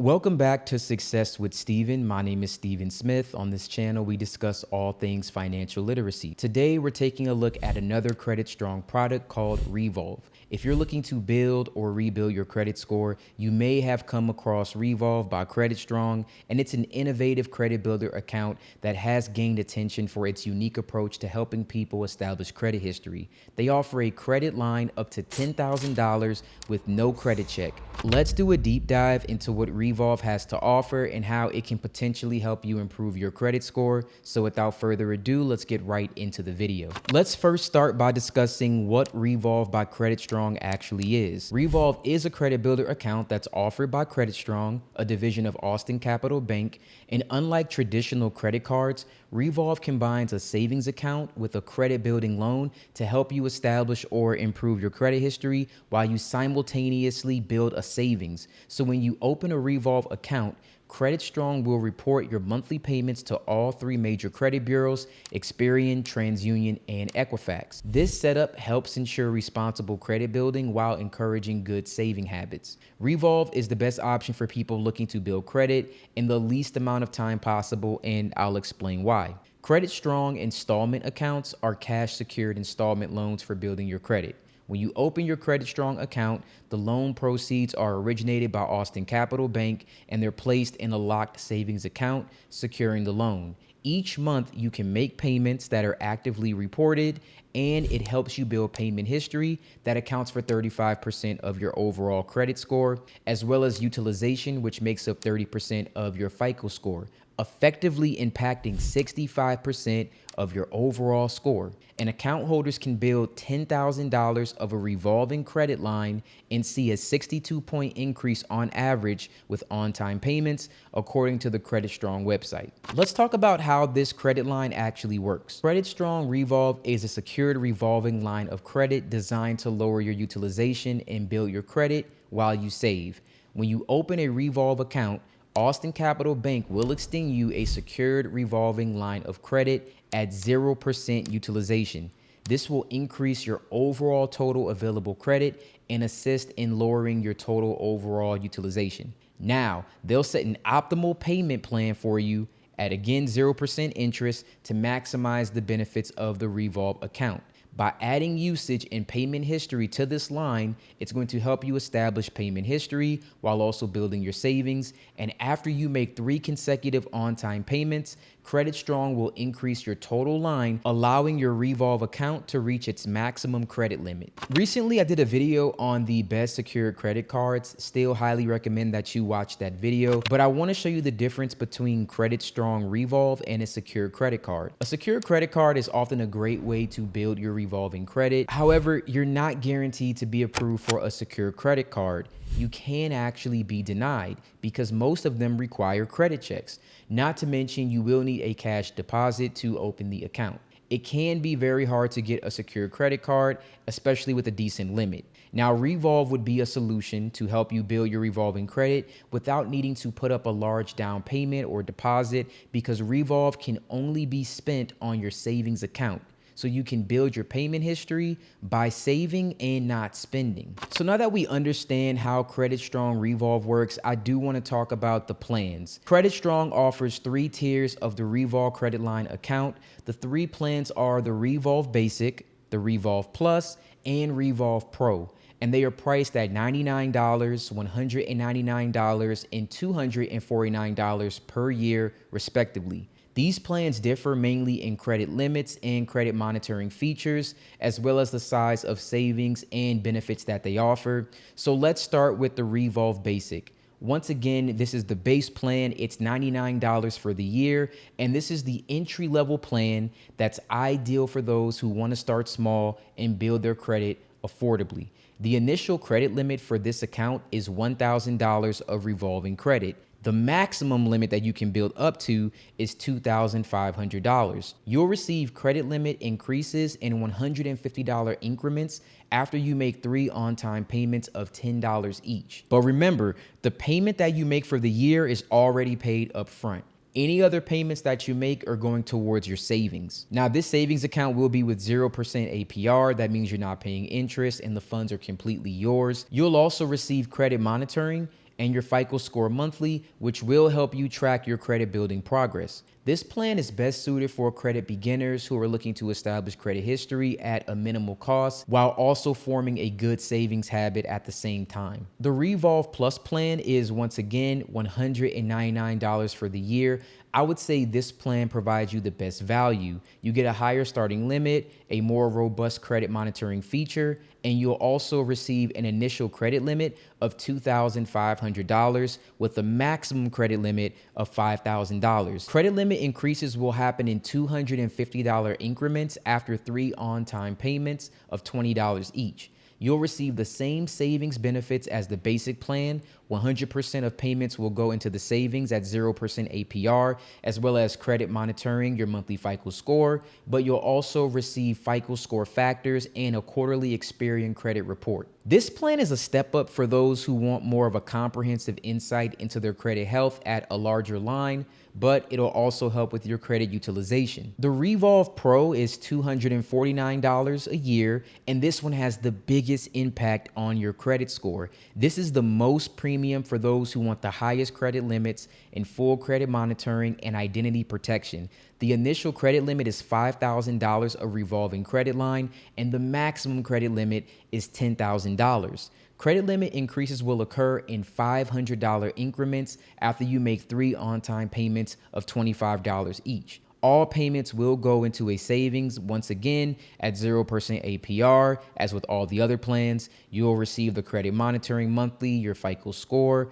Welcome back to Success with Steven. My name is Steven Smith. On this channel, we discuss all things financial literacy. Today, we're taking a look at another credit strong product called Revolv. If you're looking to build or rebuild your credit score, you may have come across Revolv by Credit Strong, and it's an innovative credit builder account that has gained attention for its unique approach to helping people establish credit history. They offer a credit line up to $10,000 with no credit check. Let's do a deep dive into what Revolv has to offer and how it can potentially help you improve your credit score. So without further ado, let's get right into the video. Let's first start by discussing what Revolv by Credit Strong actually is. Revolv is a credit builder account that's offered by Credit Strong, a division of Austin Capital Bank, and unlike traditional credit cards, Revolv combines a savings account with a credit building loan to help you establish or improve your credit history while you simultaneously build a savings. So when you open a Revolv account, Credit Strong will report your monthly payments to all three major credit bureaus, Experian, TransUnion, and Equifax. This setup helps ensure responsible credit building while encouraging good saving habits. Revolv is the best option for people looking to build credit in the least amount of time possible, and I'll explain why. Credit Strong installment accounts are cash secured installment loans for building your credit. When you open your Credit Strong account, the loan proceeds are originated by Austin Capital Bank and they're placed in a locked savings account, securing the loan. Each month, you can make payments that are actively reported, and it helps you build payment history that accounts for 35% of your overall credit score, as well as utilization, which makes up 30% of your FICO score, effectively impacting 65% of your overall score. And account holders can build $10,000 of a revolving credit line and see a 62-point increase on average with on-time payments, according to the Credit Strong website. Let's talk about how this credit line actually works. Credit Strong Revolv is a secured revolving line of credit designed to lower your utilization and build your credit while you save. When you open a Revolv account, Austin Capital Bank will extend you a secured revolving line of credit at 0% utilization. This will increase your overall total available credit and assist in lowering your total overall utilization. Now, they'll set an optimal payment plan for you at, again, 0% interest to maximize the benefits of the Revolv account. By adding usage and payment history to this line, it's going to help you establish payment history while also building your savings. And after you make 3 consecutive on-time payments, Credit Strong will increase your total line, allowing your Revolv account to reach its maximum credit limit. Recently, I did a video on the best secured credit cards. Still highly recommend that you watch that video, but I want to show you the difference between Credit Strong Revolv and a secured credit card. A secured credit card is often a great way to build your revolving credit. However, you're not guaranteed to be approved for a secured credit card. You can actually be denied because most of them require credit checks. Not to mention, you will need a cash deposit to open the account. It can be very hard to get a secured credit card, especially with a decent limit. Now, Revolv would be a solution to help you build your revolving credit without needing to put up a large down payment or deposit, because Revolv can only be spent on your savings account. So you can build your payment history by saving and not spending. So now that we understand how Credit Strong Revolv works, I do want to talk about the plans. Credit Strong offers 3 tiers of the Revolv credit line account. The 3 plans are the Revolv Basic, the Revolv Plus, and Revolv Pro. And they are priced at $99, $199, and $249 per year, respectively. These plans differ mainly in credit limits and credit monitoring features, as well as the size of savings and benefits that they offer. So let's start with the Revolv Basic. Once again, this is the base plan. It's $99 for the year, and this is the entry-level plan that's ideal for those who want to start small and build their credit affordably. The initial credit limit for this account is $1,000 of revolving credit. The maximum limit that you can build up to is $2,500. You'll receive credit limit increases in $150 increments after you make 3 on-time payments of $10 each. But remember, the payment that you make for the year is already paid up front. Any other payments that you make are going towards your savings. Now, this savings account will be with 0% APR. That means you're not paying interest and the funds are completely yours. You'll also receive credit monitoring, and your FICO score monthly, which will help you track your credit building progress. This plan is best suited for credit beginners who are looking to establish credit history at a minimal cost while also forming a good savings habit at the same time. The Revolv Plus plan is once again $199 for the year. I would say this plan provides you the best value. You get a higher starting limit, a more robust credit monitoring feature, and you'll also receive an initial credit limit of $2,500 with a maximum credit limit of $5,000. Credit limit increases will happen in $250 increments after 3 on-time payments of $20 each. You'll receive the same savings benefits as the basic plan. 100% of payments will go into the savings at 0% APR, as well as credit monitoring your monthly FICO score, but you'll also receive FICO score factors and a quarterly Experian credit report. This plan is a step up for those who want more of a comprehensive insight into their credit health at a larger line, but it'll also help with your credit utilization. The Revolv Pro is $249 a year, and this one has the biggest impact on your credit score. This is the most premium for those who want the highest credit limits and full credit monitoring and identity protection. The initial credit limit is $5,000 a revolving credit line, and the maximum credit limit is $10,000. Credit limit increases will occur in $500 increments after you make 3 on-time payments of $25 each. All payments will go into a savings once again at 0% APR. As with all the other plans, you'll receive the credit monitoring monthly, your FICO score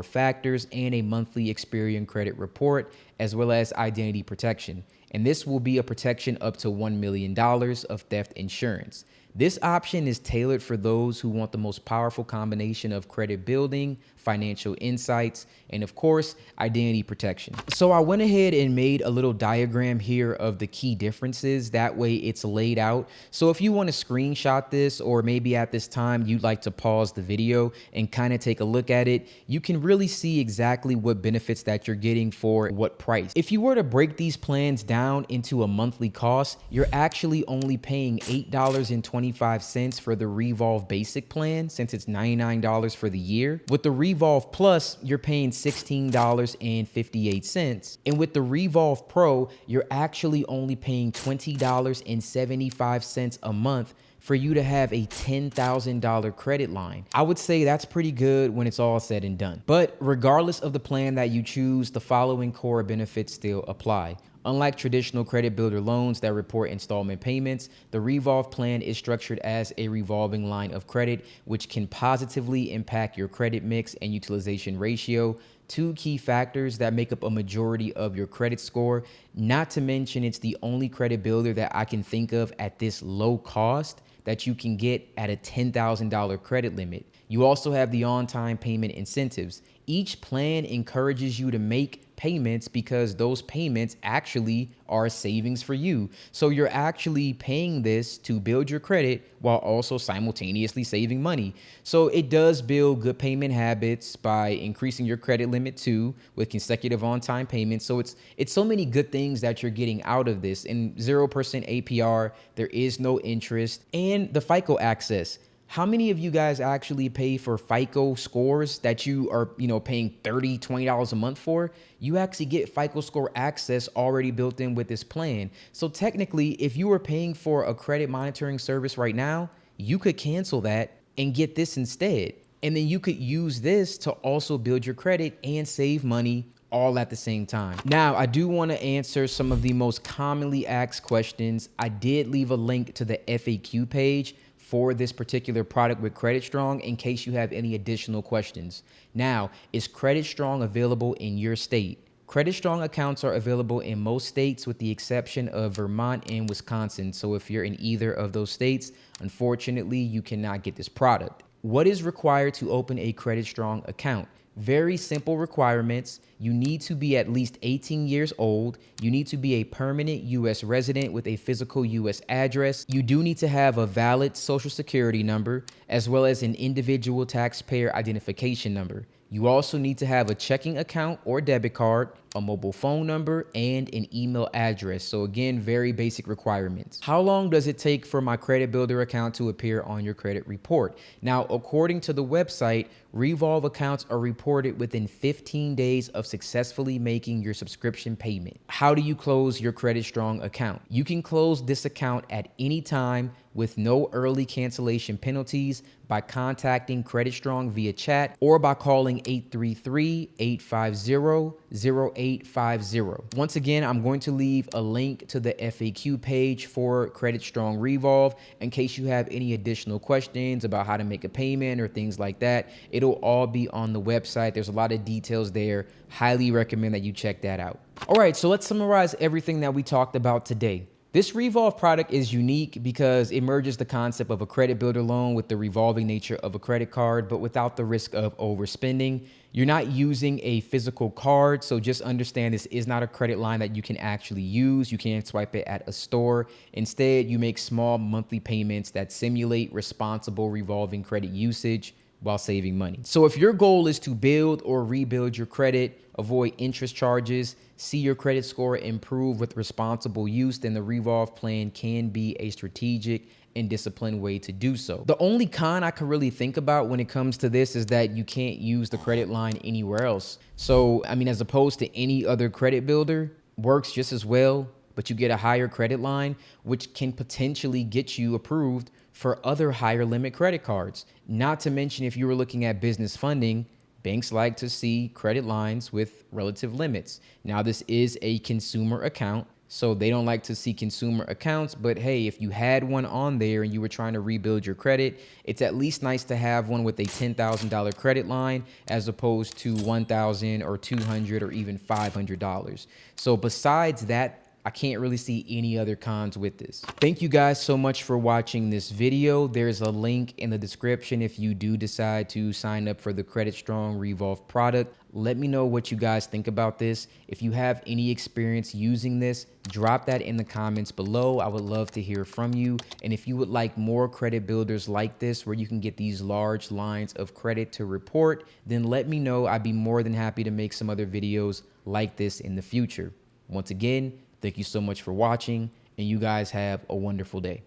factors, and a monthly Experian credit report, as well as identity protection. And this will be a protection up to $1 million of theft insurance. This option is tailored for those who want the most powerful combination of credit building, financial insights, and of course, identity protection. So I went ahead and made a little diagram here of the key differences. That way it's laid out. So if you want to screenshot this, or maybe at this time you'd like to pause the video and kind of take a look at it, you can really see exactly what benefits that you're getting for what price. If you were to break these plans down into a monthly cost, you're actually only paying $8.25 for the Revolv basic plan, since it's $99 for the year. With the Revolv Plus, you're paying $16.58. And with the Revolv Pro, you're actually only paying $20.75 a month for you to have a $10,000 credit line. I would say that's pretty good when it's all said and done. But regardless of the plan that you choose, the following core benefits still apply. Unlike traditional credit builder loans that report installment payments, the Revolv plan is structured as a revolving line of credit, which can positively impact your credit mix and utilization ratio, 2 key factors that make up a majority of your credit score. Not to mention, it's the only credit builder that I can think of at this low cost that you can get at a $10,000 credit limit. You also have the on-time payment incentives. Each plan encourages you to make payments because those payments actually are savings for you. So you're actually paying this to build your credit while also simultaneously saving money. So it does build good payment habits by increasing your credit limit too, with consecutive on-time payments. So it's so many good things that you're getting out of this. And 0% APR, there is no interest, and the FICO access. How many of you guys actually pay for FICO scores that you are, paying $30, $20 a month for? You actually get FICO score access already built in with this plan. So technically, if you were paying for a credit monitoring service right now, you could cancel that and get this instead. And then you could use this to also build your credit and save money all at the same time. Now, I do want to answer some of the most commonly asked questions. I did leave a link to the FAQ page for this particular product with Credit Strong in case you have any additional questions. Now, is Credit Strong available in your state? Credit Strong accounts are available in most states with the exception of Vermont and Wisconsin. So if you're in either of those states, unfortunately, you cannot get this product. What is required to open a Credit Strong account? Very simple requirements. You need to be at least 18 years old. You need to be a permanent U.S. resident with a physical U.S. address. You do need to have a valid social security number, as well as an individual taxpayer identification number. You also need to have a checking account or debit card, a mobile phone number, and an email address. So again, very basic requirements. How long does it take for my credit builder account to appear on your credit report? Now, according to the website, Revolv accounts are reported within 15 days of successfully making your subscription payment. How do you close your Credit Strong account? You can close this account at any time with no early cancellation penalties by contacting Credit Strong via chat or by calling 833-850-0850. Once again, I'm going to leave a link to the FAQ page for Credit Strong Revolv in case you have any additional questions about how to make a payment or things like that. It'll all be on the website. There's a lot of details there. Highly recommend that you check that out. All right, so let's summarize everything that we talked about today. This Revolv product is unique because it merges the concept of a credit builder loan with the revolving nature of a credit card, but without the risk of overspending. You're not using a physical card, so just understand this is not a credit line that you can actually use. You can't swipe it at a store. Instead, you make small monthly payments that simulate responsible revolving credit usage while saving money. So if your goal is to build or rebuild your credit, avoid interest charges, see your credit score improve with responsible use, then the Revolv plan can be a strategic and disciplined way to do so. The only con I can really think about when it comes to this is that you can't use the credit line anywhere else. So, I mean, as opposed to any other credit builder, works just as well, but you get a higher credit line, which can potentially get you approved for other higher limit credit cards. Not to mention, if you were looking at business funding, banks like to see credit lines with relative limits. Now, this is a consumer account, so they don't like to see consumer accounts, but hey, if you had one on there and you were trying to rebuild your credit, it's at least nice to have one with a $10,000 credit line as opposed to $1,000 or $200 or even $500. So besides that, I can't really see any other cons with this. Thank you guys so much for watching this video. There's a link in the description if you do decide to sign up for the Credit Strong Revolv product. Let me know what you guys think about this. If you have any experience using this, drop that in the comments below. I would love to hear from you. And if you would like more credit builders like this, where you can get these large lines of credit to report, then let me know. I'd be more than happy to make some other videos like this in the future. Once again, thank you so much for watching, and you guys have a wonderful day.